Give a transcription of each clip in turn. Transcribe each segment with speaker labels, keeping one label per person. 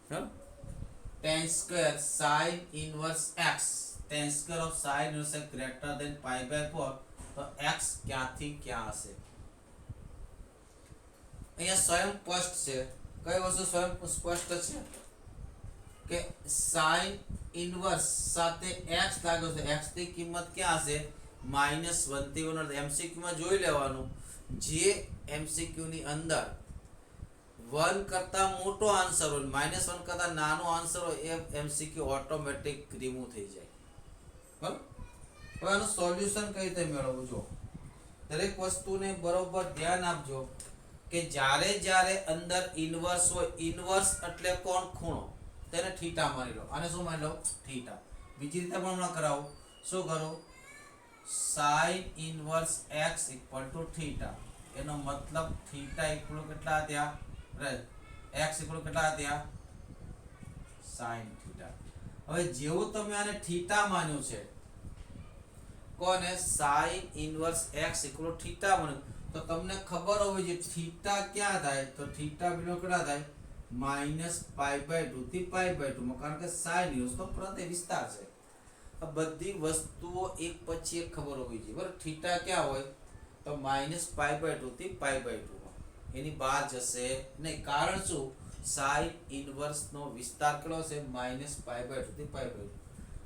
Speaker 1: tan square sin inverse x, tan square of sin inverse x greater than pi by 4, તો x ક્યાંથી ક્યાં હશે? અહીંયા સ્વયં સ્પષ્ટ છે. કઈ વસ્તુ સ્વયં સ્પષ્ટ છે કે sin ઇનવર્સ સાથે x લાગ્યો છે, x ની કિંમત ક્યાં હશે? -1 થી 1. MCQ માં જોઈ લેવાનું, જે MCQ ની અંદર 1 કરતા મોટો આન્સર હોય, -1 કરતા નાનો આન્સર હોય, એ MCQ ઓટોમેટિક રિમૂવ થઈ જાય. બરાબર? હવે આનું સોલ્યુશન કઈ રીતે મેળવવું? જો દરેક વસ્તુને બરોબર ધ્યાન આપજો કે જ્યારે જ્યારે અંદર ઇનવર્સ હોય, ઇનવર્સ એટલે કોણ? ખૂણો. તેને થીટા માની લો. આને શું માની લો? થીટા. બીજી રીતે પણ હમણાં કરાવો. શું કરો? sin inverse x = theta. એનો મતલબ થીટા ઇક્વલ કેટલા થયા? x ઇક્વલ કેટલા થયા? sin theta. હવે જેવું તમે આને થીટા માન્યું છે, કોને? sin ઇનવર્સ x = થીટા માન્યું, તો તમને ખબર હોવી જોઈએ થીટા ક્યાં થાય? તો થીટા બિલો કેટલા થાય? -π/2 થી π/2 માં, કારણ કે sin ઇનવર્સ તો પ્રત્યય વિસ્તાર છે. આ બધી વસ્તુઓ એક પછી એક ખબર હોવી જોઈએ. બરાબર? થીટા ક્યાં હોય? તો -π/2 થી π/2 માં. એની બહાર જશે નહીં. કારણ શું? sin ઇનવર્સ નો વિસ્તાર કેટલો છે? -π/2 થી π/2.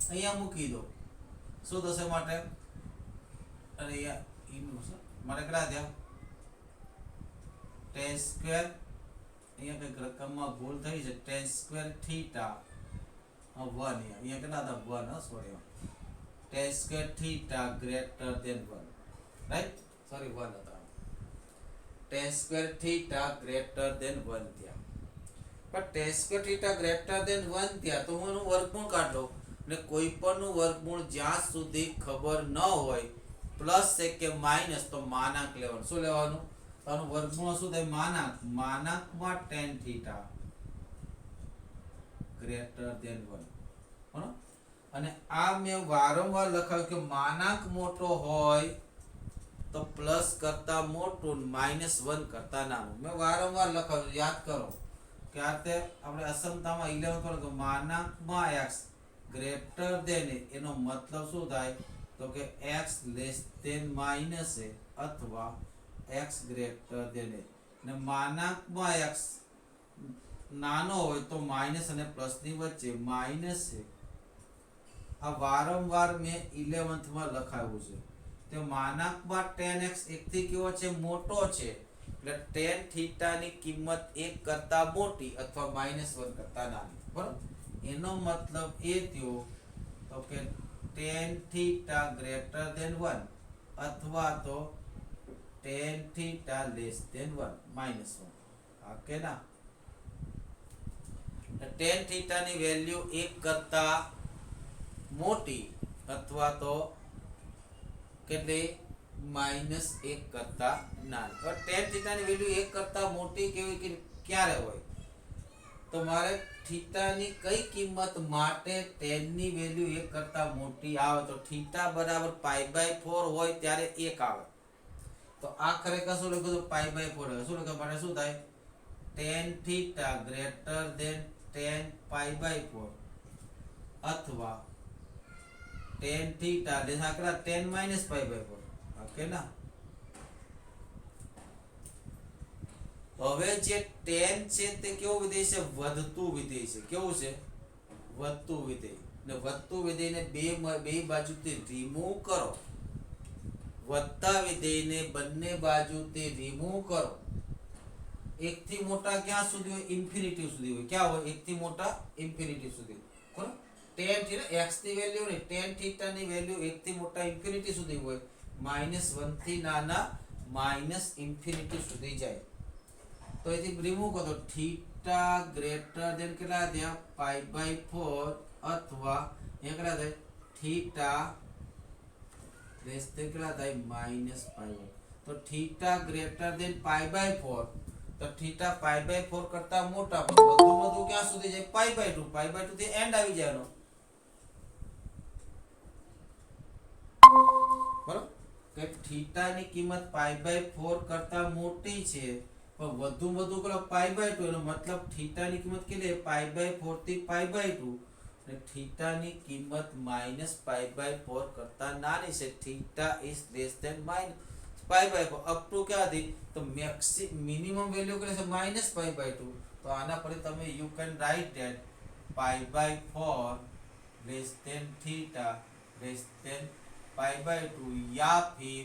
Speaker 1: અહીંયા મૂકી દો. શું થશે માટે? અને અહીંયા ઇનવર્સ માટે કેટલા થયા? tan સ્ક્વેર, અહીંયા કઈક રકમમાં ભૂલ થઈ છે, tan સ્ક્વેર થીટા 1, અહીંયા કેટલા હતા? 1. Sorry, tan square theta greater than 1. Right? Sorry, 1 હતા. tan square theta greater than 1 થયા. પણ tan square theta greater than 1 થયા તો હું એનું વર્ગમૂળ કાઢો. ને કોઈ પણનું વર્ગમૂળ જ્યાં સુધી ખબર ન હોય, પ્લસ છે કે માઇનસ, તો માનાંક લેવાનું. શું લેવાનું? તો આનું વર્ગમૂળ શું થાય? માનાંક. માનાંકમાં tan થીટા ગ્રેટર ધેન 1. બરાબર? અને આ મેં વારંવાર લખાવ્યું કે માનાંક મોટો હોય તો પ્લસ કરતા મોટું, -1 કરતા નાનું. મેં વારંવાર લખાવ્યું, યાદ કરો કે આ તે આપણે અસમતામાં 11 પર કે માનાંકમાં x ગ્રેટર ધેન, એનો મતલબ શું થાય? તો કે x less than minus a અથવા x ગ્રેટર ધેન a. ને માનાંકમાં x નાનો હોય તો માઇનસ અને પ્લસ ની વચ્ચે માઇનસ છે. આ વારંવાર મેં 11th માં લખાવ્યું છે. તો માનાંકમાં tan x 1 થી કેવો છે? મોટો છે. એટલે tan થીટા ની કિંમત 1 કરતા મોટી અથવા -1 કરતા નાની. બરાબર? એનો મતલબ એ થયો તો કે tan થીટા ગ્રેટર ધેન 1 અથવા તો tan થીટા લેસ ધેન 1, -1. હા કે ના? tan થીટા ની વેલ્યુ 1 કરતા મોટી અથવા તો કેટલી? -1 કરતા નાની. હવે tan થીટા ની વેલ્યુ 1 કરતા મોટી કેવી કે ક્યારે હોય? તો મારે થીટા ની કઈ કિંમત માટે tan ની વેલ્યુ 1 કરતા મોટી આવે? તો થીટા બરાબર π/4 હોય ત્યારે 1 આવે. તો આ ખરેખર શું લખ્યું? π/4. શું લખ્યું? માટે શું થાય? tan theta greater than tan π/4 અથવા tan થીટા લેસ આકડા tan -π/4. ઓકે ના? હવે જે tan છે તે કેવું વિધેય છે? વધતું વિધેય છે. કેવું છે? વધતું વિધેય. ને વધતું વિધેયને બે બાજુથી રિમૂવ કરો. વધતા વિધેયને બંને બાજુથી રિમૂવ કરો. 1 થી મોટા ક્યાં સુધી હોય? ઇન્ફિનિટી સુધી હોય. ક્યાં હોય? 1 થી મોટા ઇન્ફિનિટી સુધી. બરાબર? tan થીટા x ની વેલ્યુ ને tan થીટા ની વેલ્યુ 1 થી મોટા ઇન્ફિનિટી સુધી હોય. -1 થી નાના −ઇન્ફિનિટી સુધી જાય. તો એથી રિમૂવ કરો તો થીટા ગ્રેટર ધેન કેટલા થયા? π/4 અથવા એ કેટલા થાય? થીટા લેસ ધેન કેટલા થાય? -π/4. તો થીટા ગ્રેટર ધેન π/4, તો થીટા π/4 કરતા મોટા, પણ વધુ ક્યાં સુધી જાય? π/2. π/2 થી એન્ડ આવી જાય. બરાબર? કે થીટા ની કિંમત π/4 કરતા મોટી છે પણ વધુ પેલો π/2 એનો મતલબ થીટાની કિંમત કેટલી π/4 થી π/2 અને થીટાની કિંમત -π/4 કરતા નાની છે. Theta is less than π/4 up to ક્યાંથી તો મિનિમમ વેલ્યુ કેટલી છે -π/2. તો આના પર તમે you can write that π/4 less than theta less than π/2 या फिर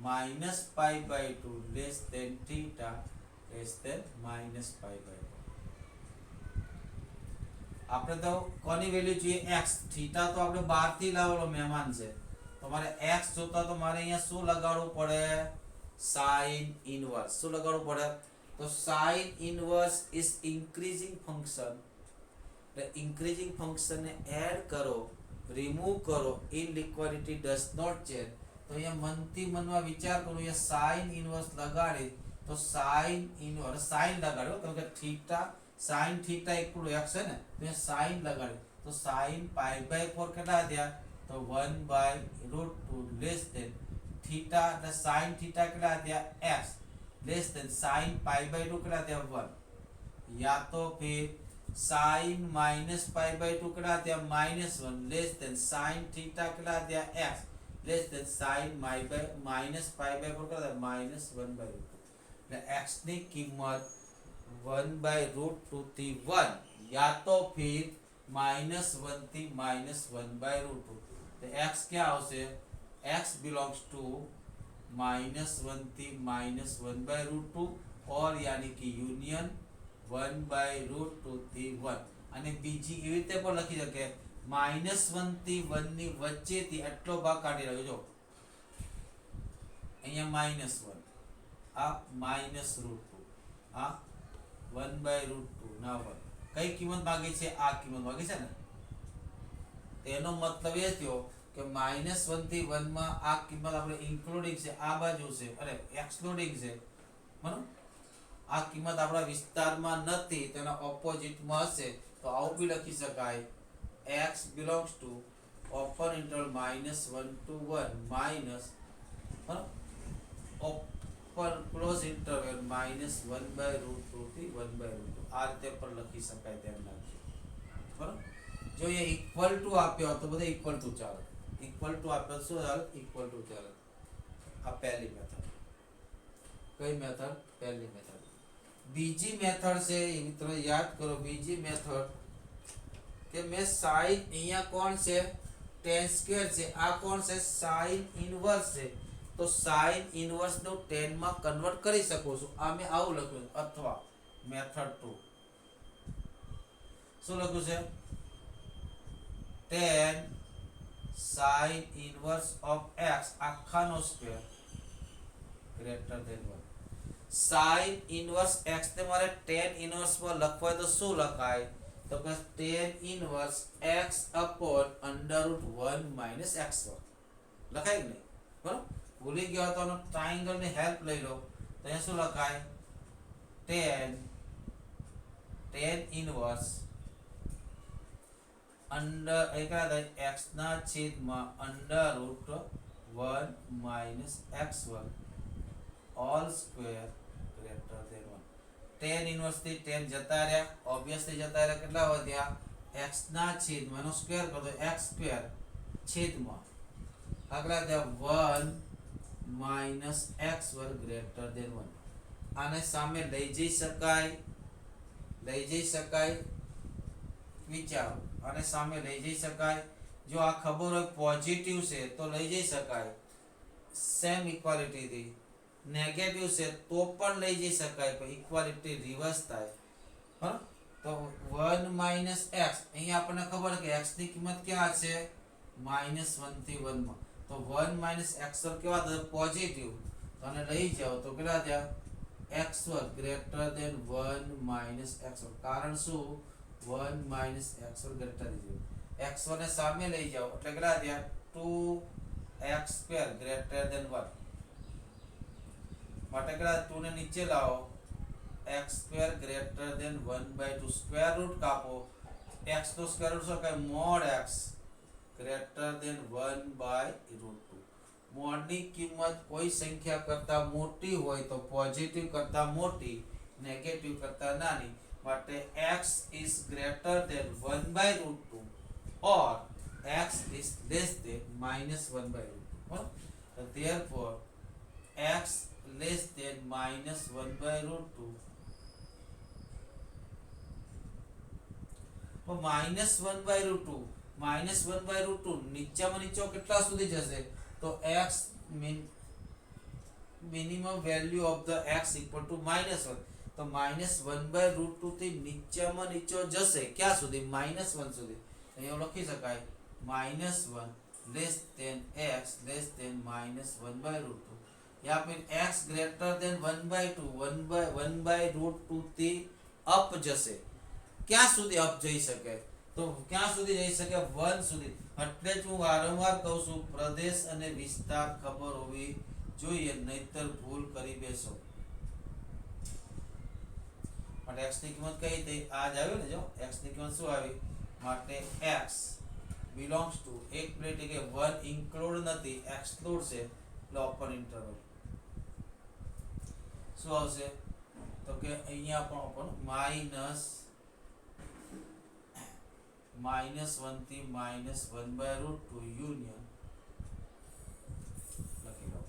Speaker 1: -π/2 less than theta less than -π/2. આપણે તો કોની વેલ્યુ જોઈએ x. થીટા તો આપણે બહારથી લાવેલો મહેમાન છે. તો મારે x જોતા તો મારે અહીંયા શું લગાડવું પડે sin ઇનવર્સ. શું લગાડવું પડે તો sin inverse is increasing function. એટલે ઇન્ક્રીઝિંગ ફંક્શન ને એડ કરો રિમૂવ કરો ઇનઇક્વાલિટી ડઝ નોટ ચેન્જ. તો અહીંયા મનથી મનમાં વિચાર કરો અહીંયા sin ઇનવર્સ લગાડી તો sin ઇનવર્સ sin લગાડ્યો તો કે theta sin theta equal to x છે ને તો અહીંયા sin લગાડ્યો તો sin π/4 કેટલા થયા તો 1/√2 લેસ ધેન થીટા એટલે sin થીટા કેટલા થયા x લેસ ધેન sin π/2 કેટલા થયા 1 યા તો फिर sin -π/2 કેટલા થયા -1 લેસ ધેન sin થીટા કેટલા થયા x લેસ ધેન sin -π/4 કેટલા થયા -1/√2. એટલે x ની કિંમત 1/√2 થી 1 या तो फिर -1 થી -1/√2. तो x क्या આવશે x belongs to -1 થી -1/√2 और यानी कि यूनियन 1/√2 થી 1. અને બીજી એવી રીતે પણ લખી શકે -1 થી 1 ની વચ્ચેથી આટલો ભાગ કાઢી નાખો. જો અહીંયા -1 આ -√2 આ 1/√2 ના 1 કઈ કિંમત માંગી છે આ કિંમત માંગી છે ને. તેનો મતલબ એ થયો કે -1 થી 1 માં આ કિંમત આપણે ઇન્ક્લુડિંગ છે આ બાજુ છે અને એક્સક્લુડિંગ છે બરાબર. આ કિંમત આપણા વિસ્તારમાં નથી તેના ઓપોઝિટમાં હશે તો આવું બી લખી શકાય x belongs to open interval -1 to 1 minus open close interval -1/√2 થી 1/√2. આ રીતે પણ લખી શકાય ધ્યાન રાખજો બરાબર. જો એ ઇક્વલ ટુ આપ્યો તો બધા ઇક્વલ ટુ ચાલે. ઇક્વલ ટુ આપ્યો શું ચાલે ઇક્વલ ટુ ચાલે. આ પહેલી મેથડ. કઈ મેથડ પહેલી મેથડ. બીજી મેથડ છે એ મિત્રો યાદ કરો. બીજી મેથડ કે મેં sin અહીંયા કોણ છે tan² છે આ કોણ છે sin ઇનવર્સ છે તો sin ઇનવર્સ નો tan માં કન્વર્ટ કરી શકો છો. આ મેં આવું લખ્યું અથવા મેથડ 2 શું લખ્યું છે tan sin inverse of x આખાનો square greater than 1. sin inverse x ને મારે tan ઇનવર્સ માં લખવા હોય તો શું લખાય તો કે tan inverse x upon √1 - x1 લખાય નહીં બરાબર. ભૂલી ગયો તો ટ્રાયેંગલ ની હેલ્પ લઈ લો તો અહીંયા શું લખાય tan ઇનવર્સ અંડર x ના છેદમાં √1 - x1 all square greater than 1. tan inverse થી tan જતા રહ્યા ઓબ્વિયસલી જતા રહ્યા કેટલા વધ્યા x ના છેદમાં નો સ્ક્વેર કરો તો x² છેદમાં આગળ થયા 1 - x1 ગ્રેટર ધેન 1. આને સામે લઈ જઈ શકાય વિચારો. આને સામે લઈ જઈ શકાય. જો આ ખબર હોય પોઝિટિવ છે તો લઈ જઈ શકાય સેમ ઇક્વાલિટી થી. નેગેટિવ છે તો પણ લઈ જઈ શકાય પણ ઇક્વાલિટી રિવર્સ થાય બરાબર. તો 1 - x અહીંયા આપણને ખબર કે x ની કિંમત ક્યાં છે -1 થી 1 માં તો 1 - x1 કેવા થશે પોઝિટિવ તો આને લઈ જાઓ તો કેટલા થયા x1 ગ્રેટર ધેન 1 - x1. કારણ શું 1 - x1 ગ્રેટર ધેન x1 ને સામે લઈ જાઓ એટલે કેટલા થયા 2x² ગ્રેટર ધેન 1 માટે કેટલા 2 ને નીચે લાવો x² greater than 1/2 square root કાપો x નો સ્ક્વેર રૂટ શું કહે mod x greater than 1/√2. Mod ની કિંમત કોઈ સંખ્યા કરતા મોટી હોય તો પોઝિટિવ કરતા મોટી નેગેટિવ કરતા નાની માટે x is greater than 1/√2 or x is less than -1/√2. So therefore x less than -1/√2. તો -1/√2 -1/√2 નીચામાં નીચો કેટલા સુધી જશે તો x minimum value of the x equal to -1 તો -1/√2 થી નીચામાં નીચો જશે ક્યાં સુધી -1 સુધી અહીંયા લખી શકાય -1 less than x less than -1/√2 યા फिर x ગ્રેટર ધેન 1/2 થી અપ જશે ક્યાં સુધી અપ જઈ શકે તો ક્યાં સુધી જઈ શકે 1 સુધી એટલે જ હું વારંવાર કહું છું પ્રદેશ અને વિસ્તાર ખબર હોવી જોઈએ નહીતર ભૂલ કરી બેસો માટે x ની કિંમત કઈ થઈ આ જ આવ્યું ને જો x ની કિંમત શું આવી માટે x belongs to એક પ્લેટ કે 1 ઇન્ક્લુડ નથી એક્સક્લુડ છે એટલે ઓપન ઇન્ટરવલ શું આવશે તો કે અહીંયા પણ ઓપન -1 થી -1/√2 યુનિયન લખી લો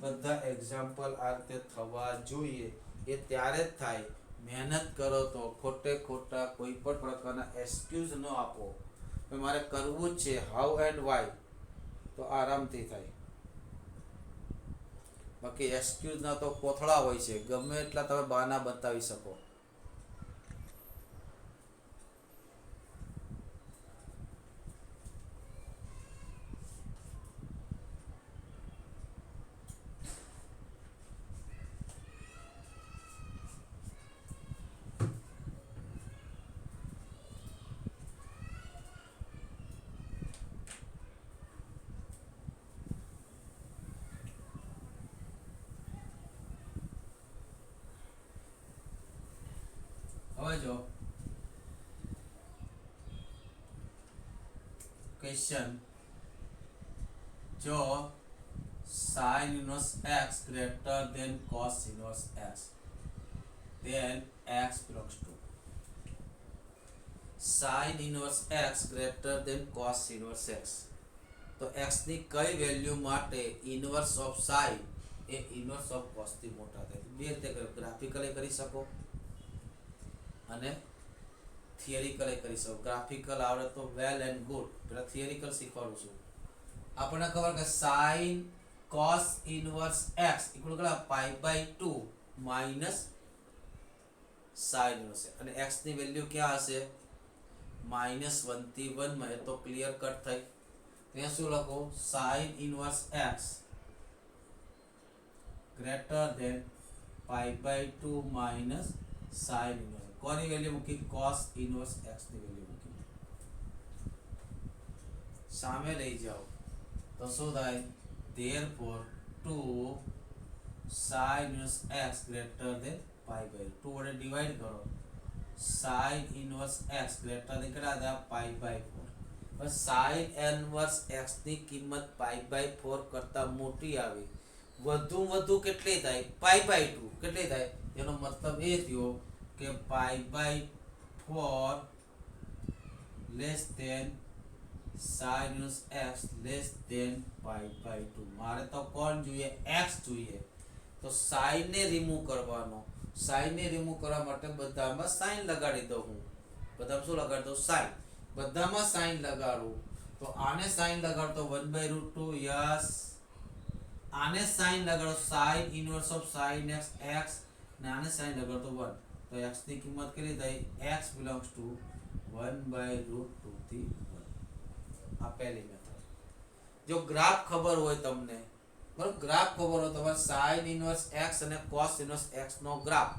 Speaker 1: બધા એક્ઝામ્પલ આ રીતે થવા જોઈએ એ ત્યારે જ થાય મહેનત કરો તો ખોટે ખોટા કોઈ પણ પ્રકારના એક્સક્યુઝ ન આપો કે મારે કરવું જ છે હાઉ એન્ડ વાય તો આરામથી થાય બાકી એક્સક્યુઝ ના તો કોથળા હોય છે ગમે એટલા તમે બહાના બતાવી શકો હવે જો ક્વેશ્ચન જો sin inverse x greater than cos inverse x then x belongs to sin inverse x greater than cos inverse x તો x ની કઈ વેલ્યુ માટે inverse of sin A inverse of cos થી મોટા થાય બે રીતે ગ્રાફિકલી કરી શકો અને થિયરિકલી કરી શકો ગ્રાફિકલ આવડે તો વેલ એન્ડ ગુડ પેલા થિયરિકલ શીખવાડું છું આપણને ખબર કે sin cos inverse x equal કેટલા π/2 માઈનસ sin ઇન્વર્સ અને x ની વેલ્યુ ક્યાં હશે -1 થી 1 માં એ તો ક્લિયર કટ થઈ ત્યાં શું લખો sin inverse x greater than π/2 minus sin inverse કોની વેલ્યુ મૂકી cos ઇન્વર્સ x ની વેલ્યુ મૂકી સામે લઈ જાઓ તો શું થાય therefore 2 sin inverse x greater than π/2 વડે ડિવાઈડ કરો sin inverse x greater than કેટલા હતા π/4 બસ sin inverse x ની કિંમત π/4 કરતા મોટી આવી વધુ કેટલી થાય π/2 કેટલી થાય એનો મતલબ એ થયો કે π/4 less than sin inverse x less than π/2 મારે તો કોણ જોઈએ x જોઈએ તો sin ને રિમૂવ કરવાનો sin ને રિમૂવ કરવા માટે બધામાં sin લગાડી દઉં હું બધામાં શું લગાડી દઉં sin બધામાં sin લગાડું તો આને sin લગાડતો 1/√2 યસ આને sin લગાડો sin inverse of sin x ને આને sin લગાડતો 1 તો x ની કિંમત કેટલી થઈ x belongs to 1/√2 થી 1 આ પહેલી મેથડ જો ગ્રાફ ખબર હોય તમને બરાબર ગ્રાફ ખબર હોય તમારે sin ઇન્વર્સ x અને cos ઇન્વર્સ x નો ગ્રાફ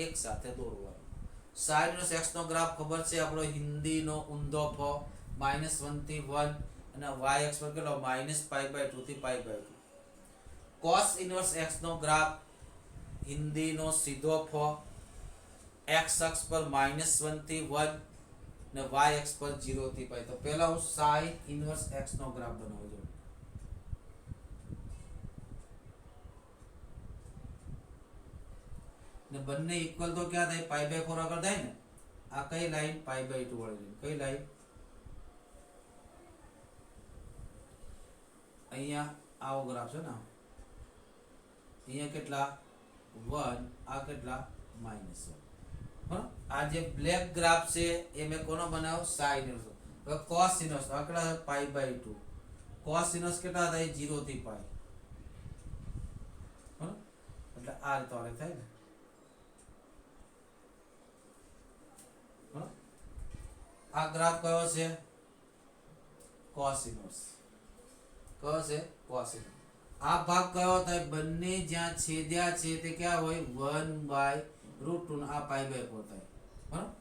Speaker 1: એક સાથે દોરવાનો sin ઇન્વર્સ x નો ગ્રાફ ખબર છે આપણો હિન્દીનો ઊંધો ફ -1 થી 1 અને y અક્ષ પર કેટલો -π/2 થી π/2 cos ઇન્વર્સ x નો ગ્રાફ હિન્દીનો સીધો ફ x અક્ષ પર -1 થી 1 ને y અક્ષ પર 0 થી π તો પહેલા હું sin ઇન્વર્સ x નો ગ્રાફ બનાવું છું ને બંને ઇક્વલ તો ક્યાં થાય પાઈ બાય 4 આગળ થાય ને આ કઈ લાઈન પાઈ બાય 2 વાળી કઈ લાઈન અહીંયા આવો ગ્રાફ છે ને અહીંયા કેટલા 1 આ કેટલા -1 બરાબર આ જે બ્લેક ગ્રાફ છે એ મેં કોનો બનાવ્યો sin ઇનવર્સ હવે cos ઇનવર્સ આ કેટલા પાઈ બાય 2 cos ઇનવર્સ કેટલા થાય 0 થી પાઈ બરાબર એટલે આ રીતે આલે થાય ને બરાબર આ ગ્રાફ કયો છે cos ઇનવર્સ કયો છે cos ઇનવર્સ આ ભાગ કયો થાય બંને જ્યાં છેદ્યા છે તે ક્યાં હોય 1/√2 આ પાઈ બાય 4 થાય બરાબર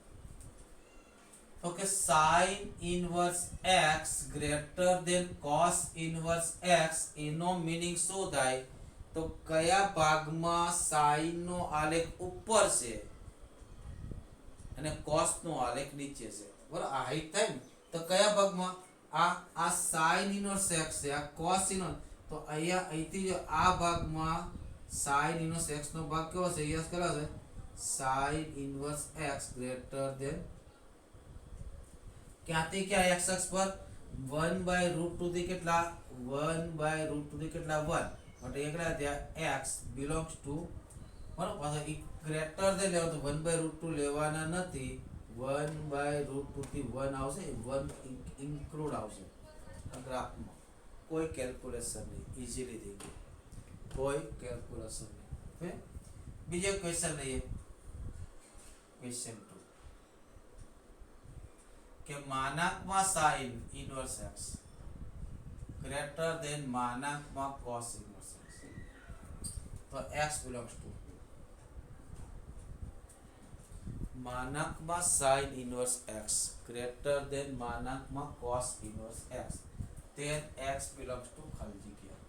Speaker 1: તો કે sin inverse x greater than cos inverse x એનો મીનિંગ શું થાય તો કયા ભાગમાં sin નો આલેખ ઉપર છે અને cos નો આલેખ નીચે છે બરાબર આ હાઈટ થાય ને તો કયા ભાગમાં આ sin ઇનવર્સ x છે આ cos ઇનવર્સ તો અહીંયા અહીંથી જો આ ભાગમાં sin ઇનવર્સ x નો ભાગ કેવો છે યસ કેટલો છે sin inverse x greater than ક્યાંથી ક્યાં x અક્ષ પર 1/√2 થી કેટલા 1/√2 થી કેટલા 1 એટલે એકલા ત્યાં x belongs to બરાબર પાછા ગ્રેટર ધેન લેવો તો 1/√2 લેવાના નથી 1/√2 થી 1 આવશે 1 ઇન્ક્લુડ આવશે આ ગ્રાફમાં કોઈ કેલ્ક્યુલેશન નહીં ઈઝીલી થઈ ગયું કોઈ કેલ્ક્યુલેશન નહીં બીજો ક્વેશ્ચન લઈએ ક્વેશ્ચન 2 કે માનાંકમાં sin inverse x greater than માનાંકમાં cos ઇનવર્સ x તો x belongs to માનાંકમાં sin inverse x greater than માનાંકમાં cos inverse x then x belongs to ખાલી જગ્યા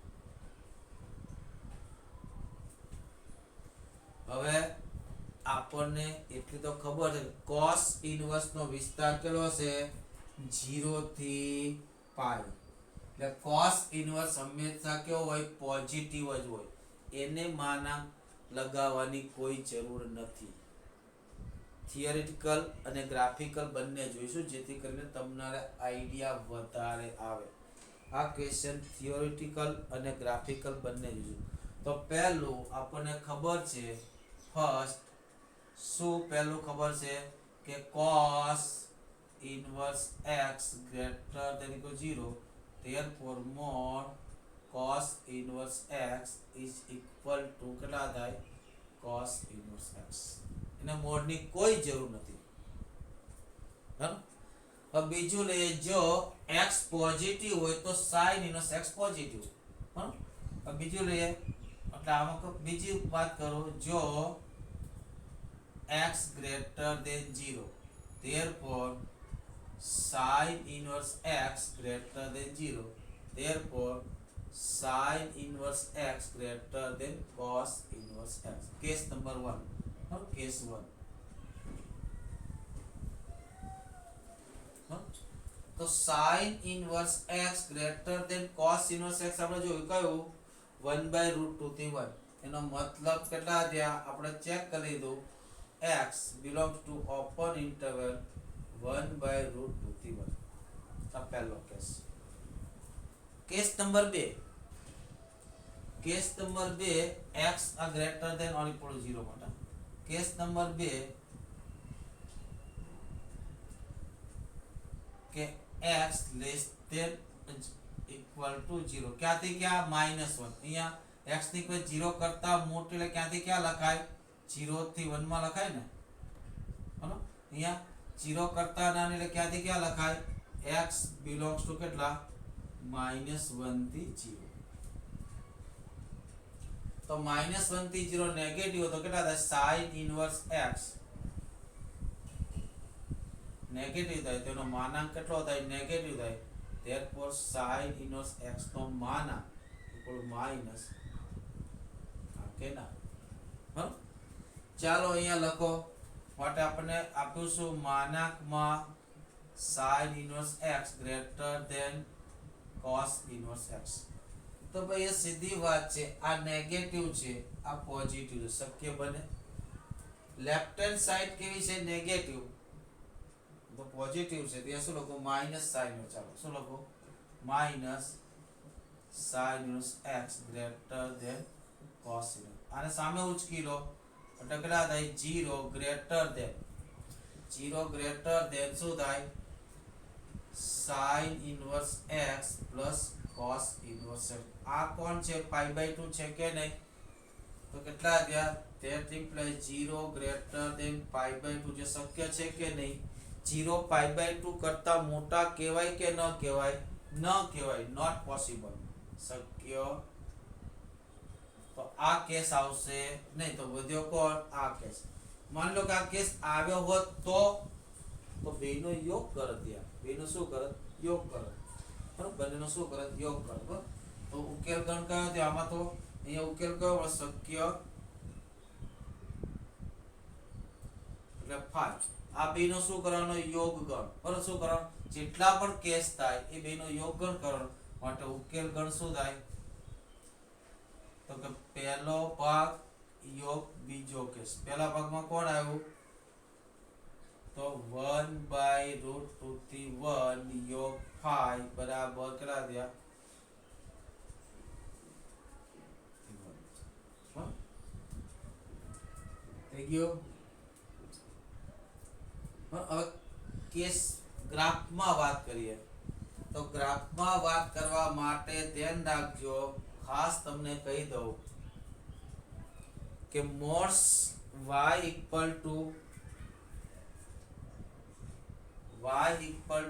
Speaker 1: હવે આપણને એટલી તો ખબર છે cos ઇનવર્સ નો વિસ્તાર કેટલો છે 0 થી પાઈ એટલે cos ઇનવર્સ હંમેશા કેવો હોય પોઝિટિવ જ હોય એને માનાંક લગાવવાની કોઈ જરૂર નથી થિયરિટિકલ અને ગ્રાફિકલ બંને જોઈશું જેથી કરીને તમને આઈડિયા વધારે આવે આ ક્વેશ્ચન થિયોરિટિકલ અને ગ્રાફિકલ બંને જોઈશું તો પહેલું આપણને ખબર છે ફર્સ્ટ શું પહેલું ખબર છે કે cos inverse x greater than equal 0 therefore mod cos inverse x is equal to કેટલા થાય cos inverse x એને મોડ ની કોઈ જરૂર નથી બરાબર अब બીજું લઈએ જો x પોઝિટિવ હોય તો sin ઇનવર્સ x પોઝિટિવ બરાબર अब બીજું લઈએ એટલે આમાં બીજી વાત કરો જો x greater than 0 therefore sin inverse x greater than 0 therefore sin inverse x greater than cos inverse x case number 1 or case 1 तो sin inverse x greater than cos inverse x આપણે જોયું કયું 1/√2 થી 1 એનો મતલબ કેટલા થયા આપણે ચેક કરી લીધું x belongs to open interval 1/√2 થી 1 આ પહેલો case case number 2 x a greater than or equal to 0 માટે કેસ નંબર 2 કે x less than equal to 0 ક્યાંથી ક્યાં -1 અહીંયા x ની કોઈ 0 કરતા મોટી એટલે ક્યાંથી ક્યાં લખાય 0 થી 1 માં લખાય ને બરાબર અહીંયા 0 કરતા નાની એટલે ક્યાંથી ક્યાં લખાય x belongs to કેટલા -1 થી 0 તો -1 થી 0 નેગેટિવ તો કેટલા થાય sin ઇનવર્સ x નેગેટિવ થાય તેનો માનાંક કેટલો થાય નેગેટિવ થાય therefore sin inverse x નો માનાંક ઇક્વલ માઈનસ કે ના બરાબર ચાલો અહીંયા લખો માટે આપણે આપ્યું શું માનાંકમાં sin inverse x greater than cos inverse x તો ભાઈ એ સીધી વાત છે આ નેગેટિવ છે આ પોઝિટિવ છે શક્ય બને લેફ્ટ હેન્ડ સાઈડ કેવી છે નેગેટિવ તો પોઝિટિવ છે ત્યાં શું લખો માઈનસ સાઈન ચાલો શું લખો minus sin inverse x greater than cos inverse આને સામે ઉચકી લો એટલે કેટલા થાય 0 greater than શું થાય sin inverse x plus cos inverse x આ કોણ છે પાઈ બાય 2 છે કે નહીં તો કેટલા થયા that implies 0 greater than pi by 2 જે શક્ય છે કે નહીં 0 પાઈ બાય 2 કરતા મોટા કહેવાય કે ન કહેવાય નોટ પોસિબલ શક્ય તો આ કેસ આવશે નહીં તો વધ્યો કોણ આ કેસ માન લો કે આ કેસ આવ્યો હોત તો બેનો યોગ કરત યાર બેનો શું કરત યોગ કરત બરાબર બંનેનો શું કરત યોગ કરત બરાબર તો ઉકેલ ગણ કયો તો આમાં તો અહીંયા ઉકેલ કયો શક્ય એટલે 5 આ બેનો શું કરવાનો યોગ ગણ બરાબર શું કરવાનો જેટલા પણ કેસ થાય એ બેનો યોગ ગણ કરવાનો માટે ઉકેલ ગણ શું થાય તો કે પહેલો ભાગ યોગ બીજો કેસ પહેલા ભાગમાં કોણ આવ્યું તો 1/√2 યોગ 5 બરાબર કેટલા થયા થઈ ગયો હવે કેસ ગ્રાફમાં વાત કરીએ તો ગ્રાફમાં વાત કરવા માટે ધ્યાન રાખજો ખાસ તમને કહી દઉં કે modes y equal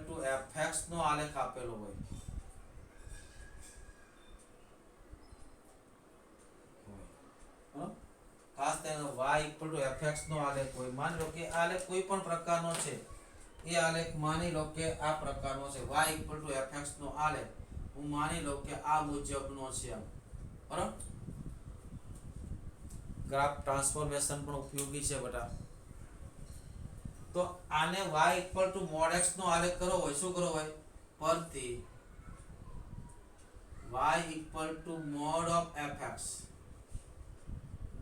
Speaker 1: to fx નો આલેખ આપેલો હોય ખાસ તેને y equal to fx નો આલેખ હોય માની લો કે આલેખ કોઈ પણ પ્રકારનો છે એ આલેખ માની લો કે આ પ્રકારનો છે y equal to fx નો આલેખ હું માની લો કે આ મુજબનો છે બરાબર ગ્રાફ ટ્રાન્સફોર્મેશન પણ ઉપયોગી છે બેટા તો આને y equal to mod x નો આલેખ કરવો હોય શું કરવો હોય પરથી y equal to mod of fx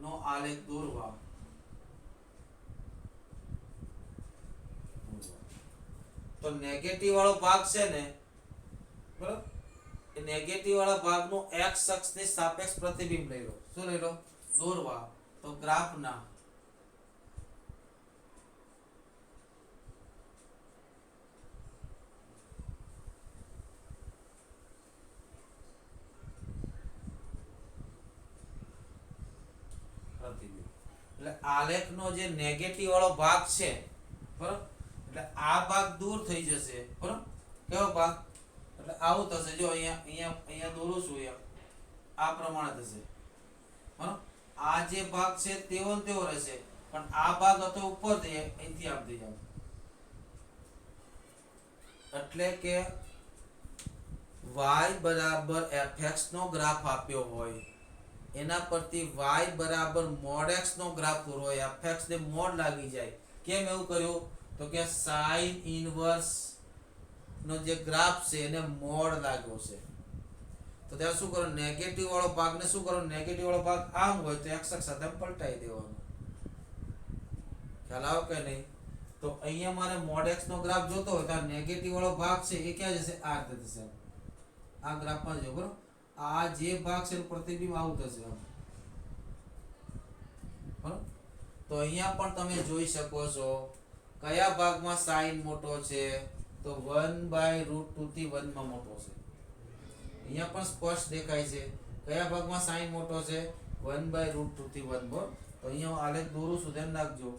Speaker 1: નો આલેખ દોરવા તો નેગેટિવ વાળો ભાગ છે ને બરાબર એ નેગેટિવ વાળા ભાગનો x અક્ષની સાપેક્ષ પ્રતિબિંબ લઈ લો શું લઈ લો દોરવા તો ગ્રાફના પ્રતિબિંબ એટલે આલેખનો જે નેગેટિવ વાળો ભાગ છે બરાબર એટલે આ ભાગ દૂર થઈ જશે બરાબર કેવો ભાગ એટલે આવું થશે જો અહીંયા દોરું છું અહીંયા આ પ્રમાણે થશે બરાબર આ જે ભાગ છે તેવો ને તેવો રહેશે પણ આ ભાગ હતો ઉપર થઈ અહીંથી આમ થઈ જાય એટલે કે y બરાબર fx નો ગ્રાફ આપ્યો હોય એના પરથી y બરાબર mod x નો ગ્રાફ પૂરો હોય fx ને મોડ લાગી જાય કેમ એવું કર્યું તો કે sin ઇનવર્સ નો જે ગ્રાફ છે એને મોડ લાગ્યો છે તો ત્યાં શું કરો નેગેટિવ વાળો ભાગને શું કરો નેગેટિવ વાળો ભાગ આમ હોય તો x અક્ષ સાથે પલટાઈ દેવાનો ખ્યાલ આવે કે નહીં તો અહીંયા મારે mod x નો ગ્રાફ જોતો હોય તો નેગેટિવ વાળો ભાગ છે એ ક્યાં જશે આ રીતે થશે આ ગ્રાફમાં જો બરોબર આ જે ભાગ છે પ્રતિબિંબ આવું થશે બરોબર તો અહીંયા પણ તમે જોઈ શકો છો કયા ભાગમાં sin મોટો છે તો 1/√2 થી 1 માં મોટો છે અહીંયા પણ સ્પષ્ટ દેખાય છે કયા ભાગમાં sin મોટો છે 1/√2 થી 1 બરોબર તો અહીંયા આલેખ દોરું છું ધ્યાન રાખજો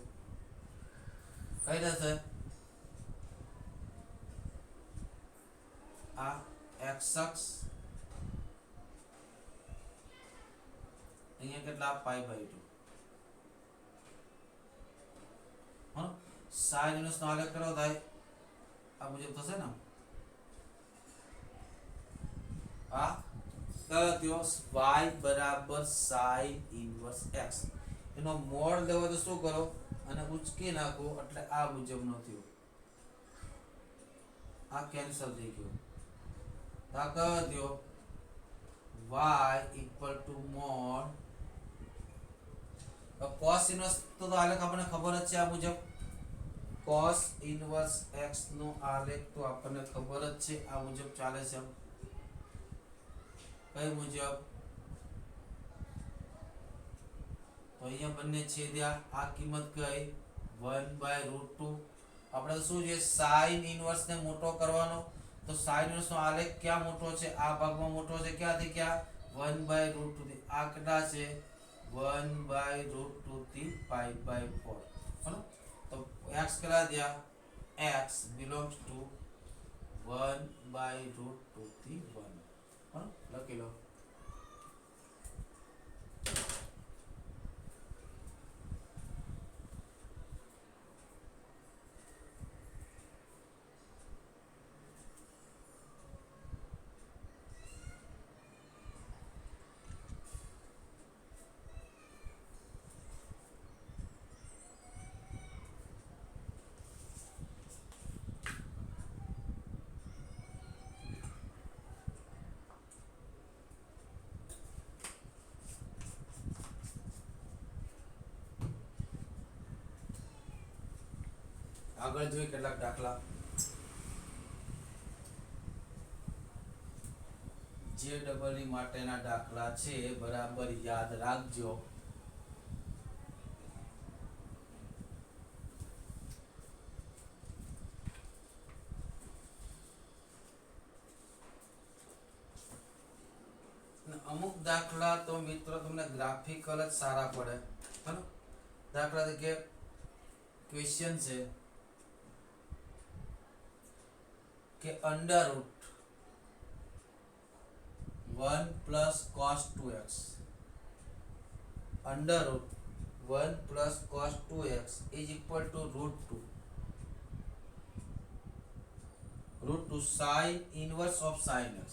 Speaker 1: કઈ થશે આ x અક્ષ અહીંયા કેટલા π/2 હા sin ઇનવર્સ નો આલેખ કેટલો થાય આ મુજબ થશે ને આ કયો y બરાબર sin ઇનવર્સ x એનો મોડ લેવો તો શું કરો અને ઉચકી નાખો એટલે આ મુજબનો થયો આ કેન્સલ થઈ ગયો આ કયો થયો y equal to mod cos inverse તો આલેખ આપણને ખબર જ છે આ મુજબ cos ઇન્વર્સ x નો આલેખ તો આપણને ખબર જ છે આ મુજબ ચાલે છે કઈ મુજબ તો અહીંયા બંને છેદ્યા આ કિંમત કઈ 1/√2 આપણે શું છે sin ઇન્વર્સ ને મોટો કરવાનો તો sin ઇન્વર્સ નો આલેખ ક્યાં મોટો છે આ ભાગમાં મોટો છે ક્યાંથી ક્યાં 1/√2 થી આ કેટલા છે 1/√2 થી π/4 બરાબર તો x કેટલા થયા x belongs to 1/√2 થી 1 બરાબર લખી લો આગળ જોઈએ કેટલાક દાખલા જે ડબલ ઈ માટેના દાખલા છે બરાબર યાદ રાખજો અમુક દાખલા તો મિત્રો તમને ગ્રાફિકલ જ સારા પડે બરાબર દાખલા તરીકે ક્વેશ્ચન છે કે under root 1 plus cos 2x under root 1 plus cos 2x is equal to √2 sin inverse of sin x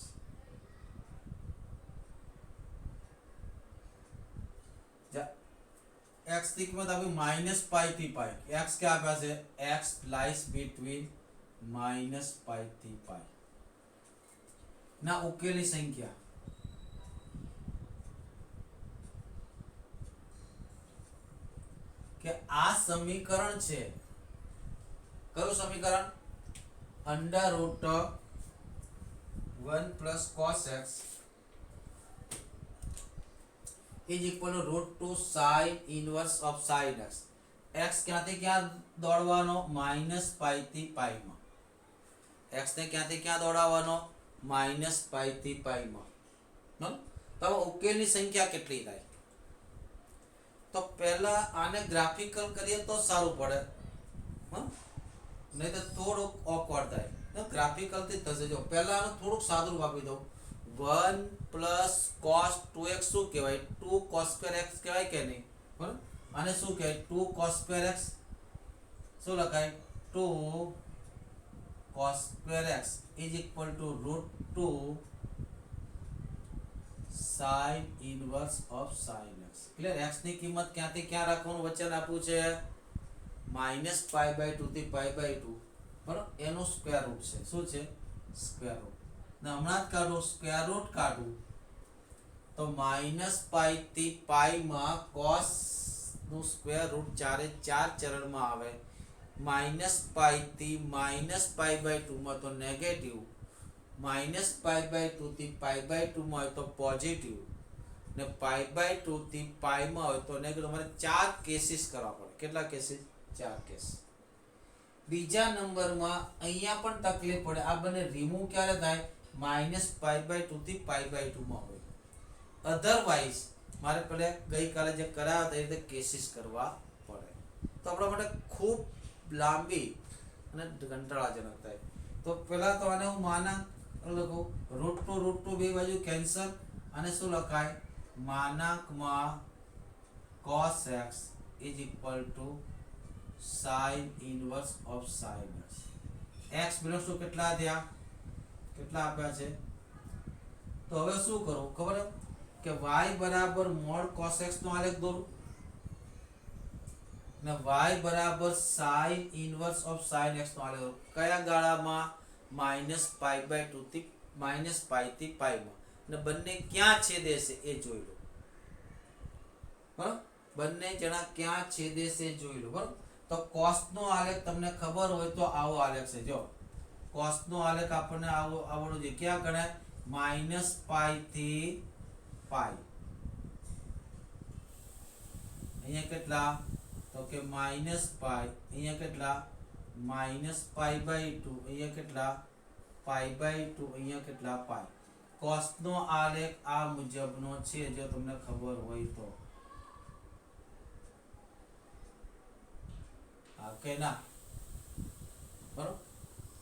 Speaker 1: x की कीमत अभी -π થી π x क्या आप्या છે x lies between -π થી π ના ઉકેલી સંખ્યા કે આ સમીકરણ છે કયું સમીકરણ √1 plus cos x is equal to √2 sin inverse of sin x x ક્યાંથી ક્યાં દોડવાનો -π થી π માં x ને ક્યાંથી ક્યાં દોડાવવાનો -π થી π માં તો ઉકેલની સંખ્યા કેટલી થાય તો પહેલા આને ગ્રાફિકલ કરીએ તો સારું પડે નહીં તો થોડુંક ઓકવર્ડ થાય તો ગ્રાફિકલ થી થશે જો પહેલા આનું થોડુંક સાદું રૂપ આપી દઉં 1 plus cos 2x શું કહેવાય 2 cos square x કહેવાય કે નહીં બરાબર આને શું કહેવાય 2 cos square x શું લખાય 2 cos square x is equal to √2 sin inverse of sin x clear x ની કિંમત ક્યાંથી ક્યાં રાખવાનું વચન આપ્યું છે -π/2 થી π/2 બરાબર એનો સ્ક્વેર રૂટ છે શું છે સ્ક્વેર રૂટ ને હમણાં જ કાઢો સ્ક્વેર રૂટ કાઢું તો -π થી π માં cos નું સ્ક્વેર રૂટ ચારે ચાર ચરણમાં આવે -π થી -π/2 માં તો નેગેટિવ -π/2 થી π/2 માં હોય તો પોઝિટિવ ને π/2 થી π માં હોય તો નેગેટિવ મારે ચાર કેસીસ કરવા પડે કેટલા કેસીસ ચાર કેસ બીજા નંબરમાં અહીંયા પણ તકલીફ પડે આ બંને રિમૂવ ક્યારે થાય -π/2 થી π/2 માં હોય અધરવાઇઝ મારે પહેલે ગઈકાલે જે કરાયા હતા એ રીતે કેસીસ કરવા પડે તો આપણા માટે ખૂબ લાંબી અને કંટાળાજનક થાય તો પહેલા તો આને હું માનાંક લખું √2 બે બાજુ કેન્સલ અને શું લખાય માનાંકમાં cos x is equal to sin inverse of sin x x belongs to કેટલા થયા કેટલા આપ્યા છે તો હવે શું કરું ખબર કે y બરાબર mod cos x નો આલેખ દોરું ને y બરાબર sin inverse of sin x નો આલેખ કયા ગાળામાં -π/2 થી -π થી π માં ને બંને ક્યાં છેદે છે એ જોઈ લો બરાબર બંને જણા ક્યાં છેદે છે જોઈ લો બરાબર. તો cos નો આલેખ તમને ખબર હોય તો આવો આલેખ છે. જો cos નો આલેખ આપણને આવો આવડવું જોઈએ. ક્યાં ગણાય? -π થી π. અહીંયા કેટલા? તો કે -π. અહીંયા કેટલા? -π/2. અહીંયા કેટલા? π/2. અહીંયા કેટલા? π. cos નો આલેખ આ મુજબનો છે, જો તમને ખબર હોય તો. હા કે ના? બરોબર.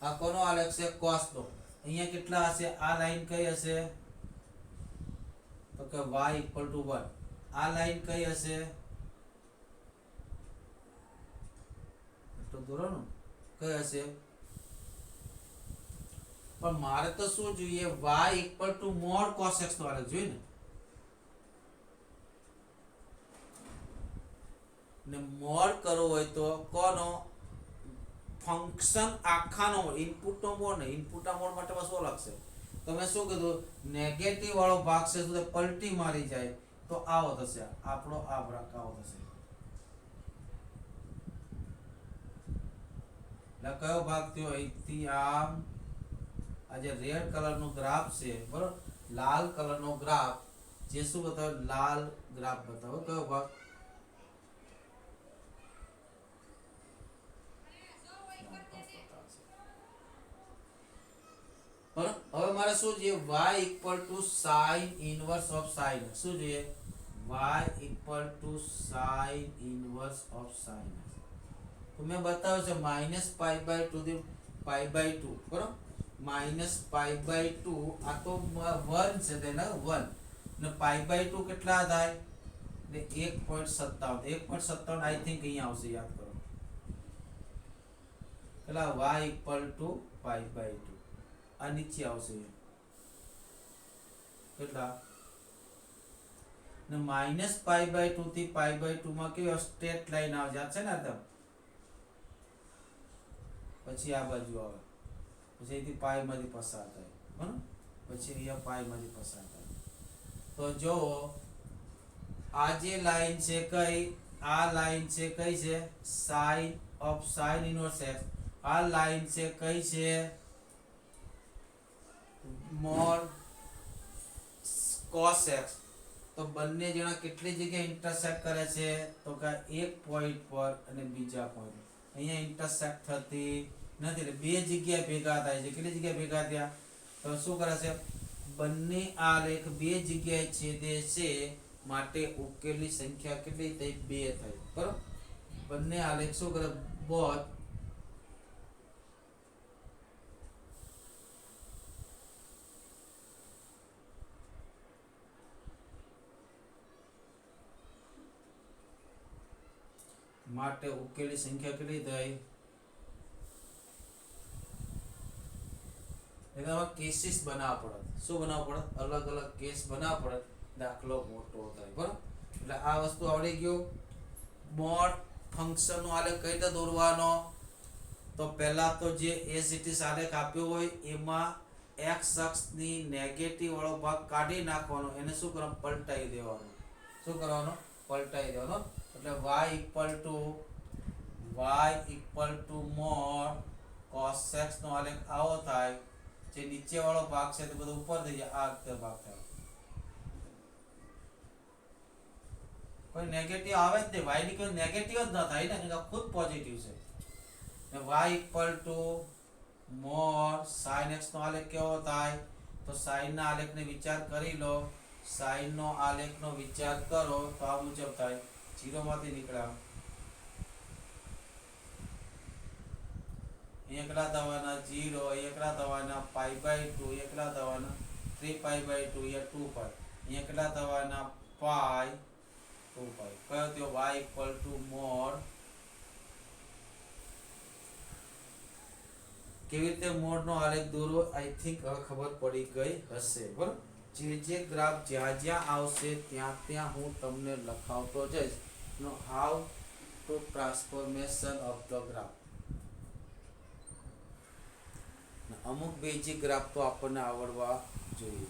Speaker 1: આ કોનો આલેખ છે? cos નો. અહીંયા કેટલા હશે? આ લાઈન કઈ હશે? તો કે y = 1. આ લાઈન કઈ હશે? તો દોરો ને કઈ હશે? પણ મારે તો શું જોઈએ? y = mod cos x નો આલેખ જોઈએ ને મોડ કરવો હોય તો કોનો? ફંક્શન આખાનો ઇનપુટ નો મોડ ને ઇનપુટ ના મોડ માટે શું લખશે? તમે શું કીધું? નેગેટિવ વાળો ભાગ છે તો પલટી મારી જાય તો આવો થશે. આપણો આ ભાગ આવો થશે. એટલે કયો ભાગ થયો? અહીંથી આમ આ જે રેડ કલર નો ગ્રાફ છે બરોબર, લાલ કલર નો ગ્રાફ જે શું બતાવે? લાલ ગ્રાફ બતાવો. કયો ભાગ? હવે મારે શું જોઈએ? y = sin inverse of sin x. શું જોઈએ? y = sin inverse of sin x. તો મેં બતાવ્યું છે -π/2 થી π/2 બરોબર. -π/2 આ તો 1 છે તેને 1 ને π/2 કેટલા થાય? એટલે 1.57. 1.57 આઈ થિંક અહીંયા આવશે, યાદ કરો. કેટલા? y = π/2 આ નીચે આવશે કેટલા? ને -π/2 થી π/2 માં કેવો સ્ટ્રેટ લાઈન આવે છે ને? તો પછી આ બાજુ આવે, પછી અહીંથી પાઈ માંથી પસાર થાય બરાબર, પછી અહીંયા પાઈ માંથી પસાર થાય. તો જો આ જે લાઈન છે કઈ? આ લાઈન છે કઈ છે? sin of sin inverse x. આ લાઈન છે કઈ છે? mod cos x. તો બંને જણા કેટલી જગ્યાએ ઇન્ટરસેક્ટ કરે છે? તો કે એક પોઈન્ટ પર અને બીજા પોઈન્ટ. અહીંયા ઇન્ટરસેક્ટ થતી નથી એટલે બે જગ્યાએ ભેગા થાય છે. કેટલી જગ્યાએ ભેગા થયા? તો શું કરે છે? બંને આલેખ બે જગ્યાએ છેદે છે માટે ઉકેલની સંખ્યા કેટલી થઈ? 2 થઈ બરોબર. બંને આલેખ શું કરે? બોથ માટે ઉકેલની સંખ્યા કેટલી થઈ? એટલે કેસીસ બનાવવા પડે. શું બનાવવા પડે? અલગ અલગ કેસ બનાવવા પડે, દાખલો મોટો થાય બરાબર. એટલે આ વસ્તુ આવડી ગયું. મોડ ફંક્શન નો આલેખ કઈ રીતે દોરવાનો? તો પહેલા તો જે એઝ ઇટ ઇઝ આલેખ આપ્યો હોય એમાં x અક્ષની નેગેટિવ વાળો ભાગ કાઢી નાખવાનો, એને શું કરવાનું? પલટાઈ દેવાનો. શું કરવાનો? પલટાઈ દેવાનો. એટલે y = mod cos x નો આલેખ આવો થાય. જે નીચે વાળો ભાગ છે તે બધો ઉપર થઈ જાય, આ રીતે ભાગ થાય. કોઈ નેગેટિવ આવે જ નહીં. y ની કોઈ નેગેટિવ જ ન થાય ને, કે ખુદ પોઝિટિવ છે. ને y = mod sin x નો આલેખ કેવો થાય? તો sin ના આલેખને વિચાર કરી લો. sin નો આલેખનો વિચાર કરો તો આ મુજબ થાય. 0 માંથી નીકળ્યા એકલા થવાના 0, એકલા થવાના π/2, એકલા થવાના 3π/2 या 2π, એકલા થવાના π 2π. કયો થયો? y = mod. કેવી રીતે મોડ નો આલેખ દોરવો? આઈ થિંક હવે ખબર પડી ગઈ હશે બરાબર. જે ગ્રાફ જ્યાં જ્યાં આવશે ત્યાં ત્યાં હું તમને લખાવતો જઈશ. Know how to transformation of the graph. અમુક બેઝિક ગ્રાફ તો આપણને આવડવા જોઈએ.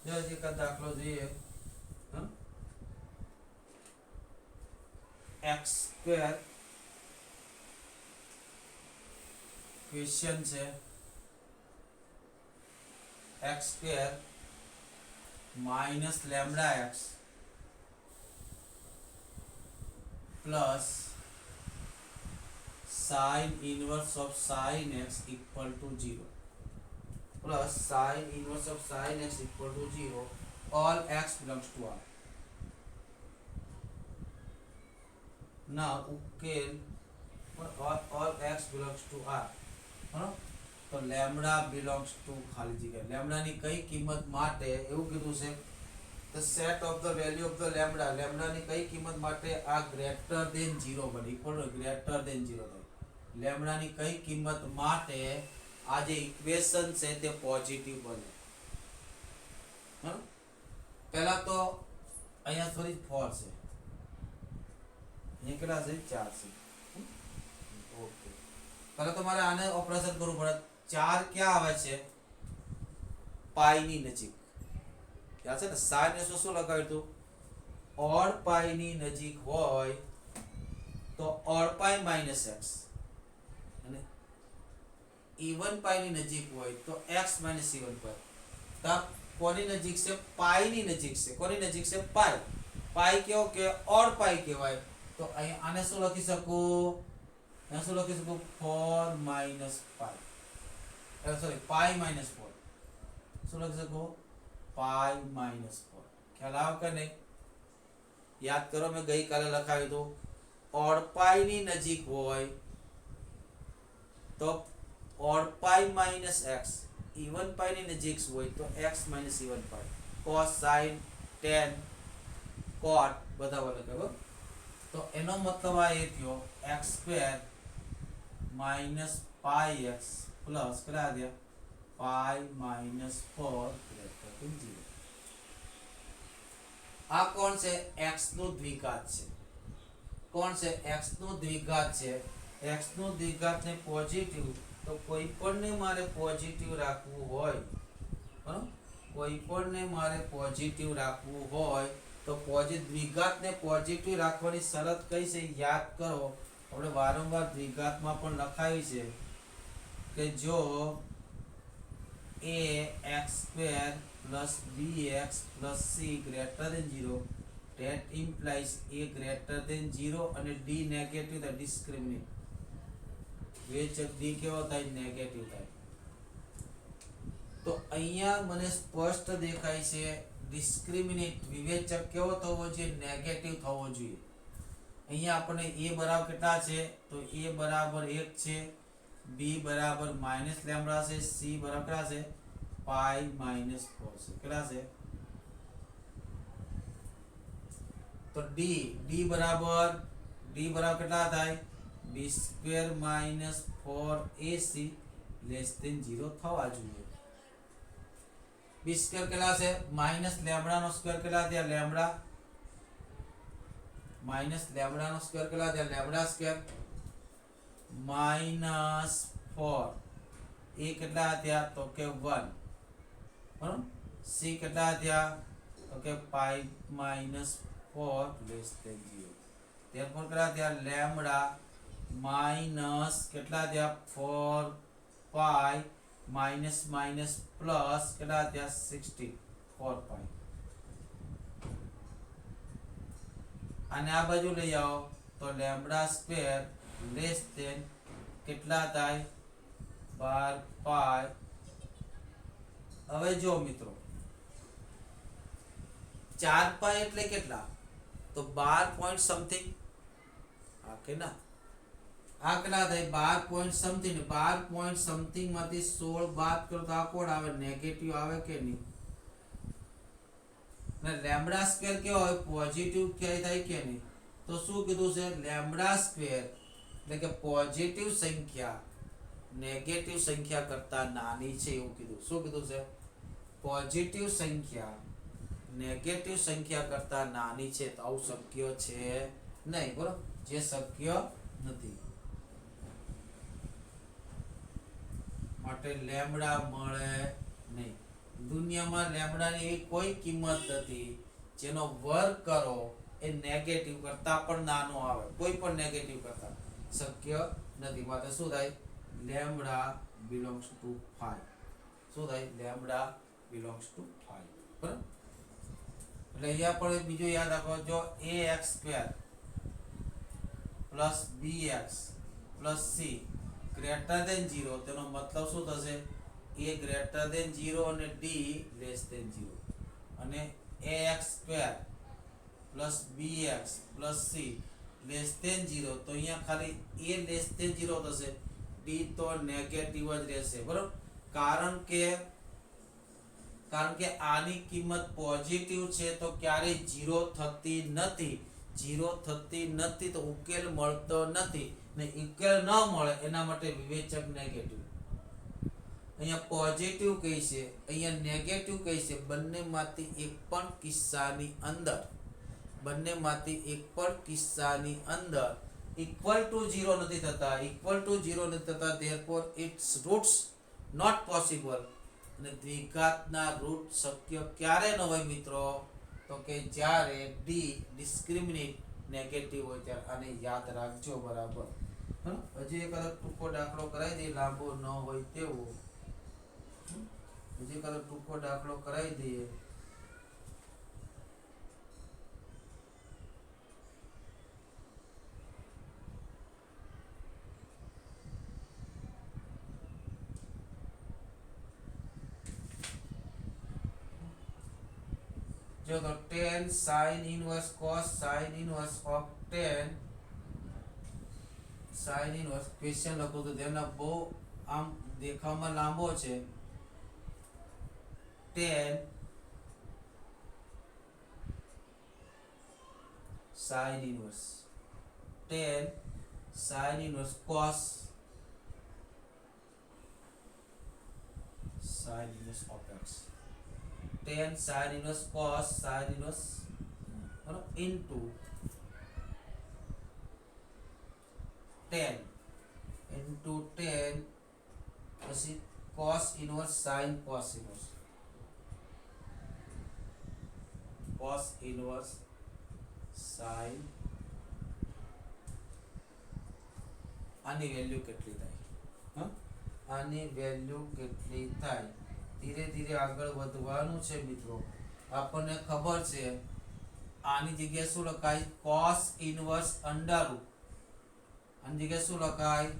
Speaker 1: જો હજી એક દાખલો જોઈએ. x સ્ક્વેર ક્વેશ્ચન છે. x square minus lambda x plus sin inverse of sin x equal to 0 plus sin inverse of sin x equal to 0 all x belongs to R. now ઉકેલ all x belongs to R બરાબર. તો lambda belongs to ખાલી જગ્યા લેમ્ડાની કઈ કિંમત માટે એવું કીધું છે the set of the value of the lambda લેમ્ડાની કઈ કિંમત માટે આ ગ્રેટર ધેન 0 બને ઇક્વલ ટુ ગ્રેટર ધેન 0 થાય. લેમ્ડાની કઈ કિંમત માટે આ જે ઇક્વેશન છે તે પોઝિટિવ બને. હા પહેલા તો અહીંયા સોરી 4 છે, અહીંયા કેટલા છે 4 છે. ઓકે પહેલા તમારે આને ઓપરેશન કરવું પડે. 4 ક્યાં આવે છે? પાઈ ની નજીક. યાદ છે ને sin ને શું લગાવ્યું હતું? ઓડ પાઈ ની નજીક હોય તો ઓડ પાઈ માઇનસ x અને ઇવન પાઈ ની નજીક હોય તો x માઇનસ ઇવન પાઈ. તો કોની નજીક છે? પાઈ ની નજીક છે. કોની નજીક છે? પાઈ. પાઈ કેવો કે ઓડ પાઈ કહેવાય. તો અહીં આને શું લખી શકું? અહીંયા શું લખી શકું? 4 માઇનસ પાઈ સોરી પાઈ માઇનસ 4 શું લખી શકું? પાઈ માઇનસ 4. ખ્યાલ આવે કે નહીં? યાદ કરો મેં ગઈકાલે લખાવ્યું હતું ઓડ પાઈ ની નજીક હોય તો odd pi minus x, even pi ની નજીક હોય તો x minus even pi, cos sin tan cot બધા લખાવ્યો. તો એનો મતલબ આ એ થયો x square minus pi x plus કેટલા થયા? Pi minus 4 greater than 0. આ કોણ છે? x નું દ્વિઘાત છે. કોણ છે? x નું દ્વિઘાત છે. x નું દ્વિઘાત ને પોઝિટિવ તો કોઈ પણ ને મારે પોઝિટિવ રાખવું હોય બરાબર, કોઈ પણ ને મારે પોઝિટિવ રાખવું હોય તો દ્વિઘાત ને પોઝિટિવ રાખવાની શરત કઈ છે? યાદ કરો આપણે વારંવાર દ્વિઘાતમાં પણ લખાવી છે કે જો a x square plus bx plus c greater than 0 that implies a greater than 0 અને d નેગેટિવ થાય ડિસ્ક્રિમિનેટ. વિવેચક d કેવો થાય? નેગેટિવ થાય. તો અહીંયા મને સ્પષ્ટ દેખાય છે ડિસ્ક્રિમિનેટ વિવેચક કેવો થવો જોઈએ? નેગેટિવ થવો જોઈએ. અહીંયા આપણે a બરાબર કેટલા છે? તો a બરાબર 1 છે, b બરાબર માઇનસ લેમ્ડા છે, c બરાબર કેટલા છે? પાઈ માઇનસ 4 છે. કેટલા છે? તો d બરાબર કેટલા થાય? b square minus 4ac less than 0 થવા જોઈએ. b સ્ક્વેર કેટલા છે? માઇનસ લેમ્ડા નો સ્ક્વેર કેટલા થયા? લેમ્ડા માઇનસ લેમ્ડા નો સ્ક્વેર કેટલા થયા? લેમ્ડા સ્ક્વેર માઇનસ 4 એ કેટલા થયા? તો કે 1 બરાબર. c કેટલા થયા? તો કે pi minus 4 less than 0. therefore કેટલા થયા? લેમ્ડા માઇનસ કેટલા થયા? 4 પાઈ માઇનસ માઇનસ પ્લસ કેટલા થયા? 16 4 પાઈ. અને આ બાજુ લઈ આવો તો લેમ્ડા સ્ક્વેર લેસ ધેન કેટલા થાય? 12 પાઈ. હવે જો મિત્રો 4 પાઈ એટલે કેટલા? તો 12 પોઈન્ટ સમથિંગ. આ કે ના આ કેટલા થાય? 12 પોઈન્ટ સમથિંગ. 12 પોઈન્ટ સમથિંગ માંથી 16 બાદ કરો તો આ કોણ આવે? નેગેટિવ આવે કે નહીં? ને લેમ્ડા સ્ક્વેર કેવો હોય? પોઝિટિવ ક્યાંય થાય કે નહીં? તો શું કીધું છે? લેમ્ડા સ્ક્વેર એટલે કે પોઝિટિવ સંખ્યા નેગેટિવ સંખ્યા કરતા નાની છે એવું કીધું. શું કીધું છે? પોઝિટિવ સંખ્યા નેગેટિવ સંખ્યા કરતા નાની છે. તો આવું શક્ય છે નહીં બરોબર, જે શક્ય નથી. માટે લેમ્ડા મળે નહીં. દુનિયામાં લેમ્ડાની એવી કોઈ કિંમત નથી જેનો વર્ગ કરો એ નેગેટિવ કરતા પણ નાનો આવે, કોઈ પણ નેગેટિવ કરતા શક્ય નથી. માટે શું થાય? Lambda belongs to 5. શું થાય? Lambda belongs to 5. બરાબર. એટલે અહીંયા પણ બીજું યાદ રાખો, જો ax² plus bx plus c greater than 0, તેનો મતલબ શું થશે? a ગ્રેટર દેન 0 અને d લેસ દેન 0. અને ax² plus bx plus c less than 0, તો અહીંયા ખાલી a લેસ દેન 0 થશે, d તો નેગેટિવ જ રહેશે. બરાબર. કારણ કે આની કિંમત પોઝિટિવ છે તો ક્યારેય 0 થતી નથી. 0 થતી નથી તો ઉકેલ મળતો નથી, ને ઉકેલ ન મળે એના માટે વિવેચક નેગેટિવ. અહીંયા પોઝિટિવ કહી છે, અહીંયા નેગેટિવ કહી છે. બંનેમાંથી એક પણ કિસ્સાની અંદર ઇક્વલ ટુ 0 નથી થતા, therefore its roots not possible. અને દ્વિઘાતના રૂટ શક્ય ક્યારે ન હોય મિત્રો? તો કે જ્યારે d ડિસ્ક્રિમિનેટ નેગેટિવ હોય ત્યારે. આને યાદ રાખજો. બરાબર. હજી એક ટૂંકો દાખલો કરાવી દઈએ, લાંબો ન હોય તેવો. ટૂંકો દાખલો કરાવી દઈએ. જો તો 10 sin inverse cos sin inverse of 10 sin inverse question લખો તો તેના બહુ આમ દેખાવમાં લાંબો છે. 10 sin inverse cos sin inverse of x. 10 sin inverse cos sin inverse into 10 પછી cos inverse sin cos inverse sin. આની વેલ્યુ કેટલી થાય? આની વેલ્યુ કેટલી થાય? ધીરે ધીરે આગળ વધવાનું છે મિત્રો. આપણને ખબર છે આની જગ્યાએ શું લખાય? cos inverse under root. આની જગ્યાએ શું લખાય?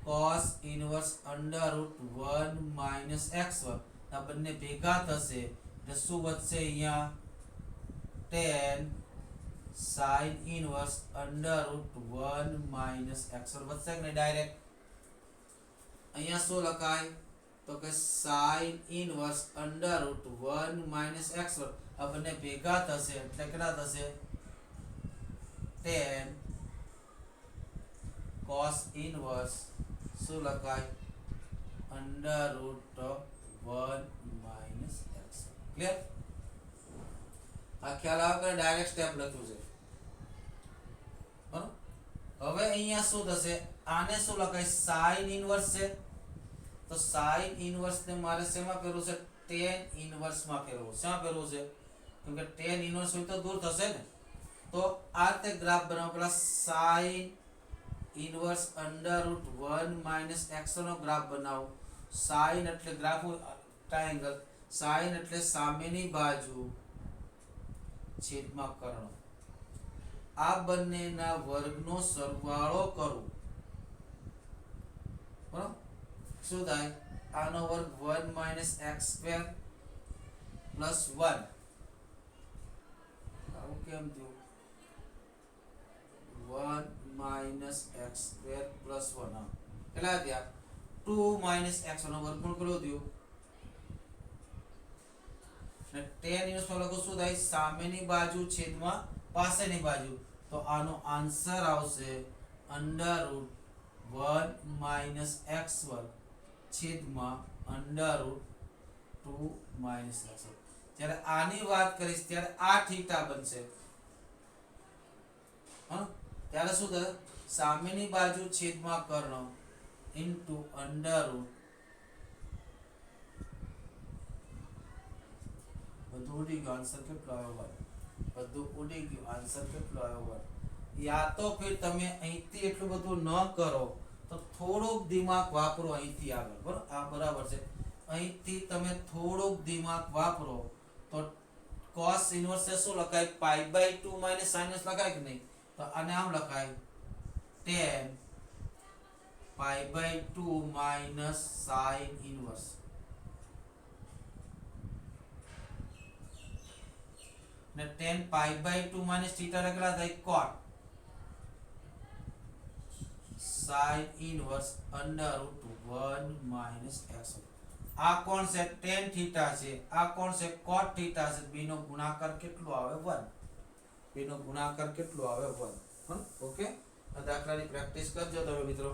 Speaker 1: cos inverse under root 1 minus x1. આ બંને ભેગા થશે એટલે શું વધશે? અહીંયા 10 sin inverse under root 1 minus x1 વધશે કે નહીં? ડાયરેક્ટ અહીંયા શું લખાય? તો કે sin inverse under root 1 minus x1. આ બંને ભેગા થશે એટલે કેટલા થશે? 10 cos inverse શું લખાય? under root 1 minus x1. Clear? આ ખ્યાલ આવે કે ડાયરેક્ટ સ્ટેપ લખ્યું છે. હવે અહીંયા શું થશે? આને શું લખાય? sin inverse છે તો sin inverse ને મારે શેમાં ફેરવું છે? tan inverse માં ફેરવું. શેમાં ફેરવું છે? કેમ કે tan inverse હોય તો દૂર થશે ને. તો આ તે ગ્રાફ બનાવો. પેલા sin inverse under root 1 minus x નો ગ્રાફ બનાવો. sin એટલે ગ્રાફ ટ્રાયેંગલ. sin એટલે સામેની બાજુ છેદમાં કર્ણ. આ બંનેના વર્ગનો સરવાળો કરું. બરાબર? શું થાય? આનો વર્ગ 1 minus x² plus 1. આવું કેમ થયું? 1 minus x² plus 1. કેટલા થયા? 2 minus x નો વર્ગમૂળ કેટલો થયો? ને tan ઇન્વર્સ માં લખો શું થાય? સામેની બાજુ છેદમાં પાસેની બાજુ. તો આનો આન્સર આવશે under root 1 minus x1 છેદમાં under root 2 minus x1. જ્યારે આની વાત કરીશ ત્યારે આ થીટા બનશે. ત્યારે શું થશે? સામેની બાજુ છેદમાં કર્ણ into under root બધું ઉડી ગયું, આન્સર કેટલો આવ્યો 1, બધું ઉડી ગયું, આન્સર કેટલો આવ્યો 1। યા તો ફિર તમે અહીંથી એટલું બધું ન કરો તો થોડુંક દિમાગ વાપરો અહીંથી આગળ, બરાબર, આ બરાબર છે, અહીંથી તમે થોડુંક દિમાગ વાપરો તો cos ઇન્વર્સ એ શું લખાય, π/2 માઈનસ સાઇનસ લખાય કે નહીં, તો આને આમ લખાય tan π/2 માઈનસ sin ઇન્વર્સ, ને tan π/2 માઈનસ થીટા કેટલા થાય, cot sin inverse √1 minus x। આ કોણ છે, tan થીટા છે, આ કોણ છે, cot થીટા છે, બે નો ગુણાકાર કેટલો આવે 1, બે નો ગુણાકાર કેટલો આવે 1। ઓકે, આ દાખલાની પ્રેક્ટિસ કરજો તમે મિત્રો।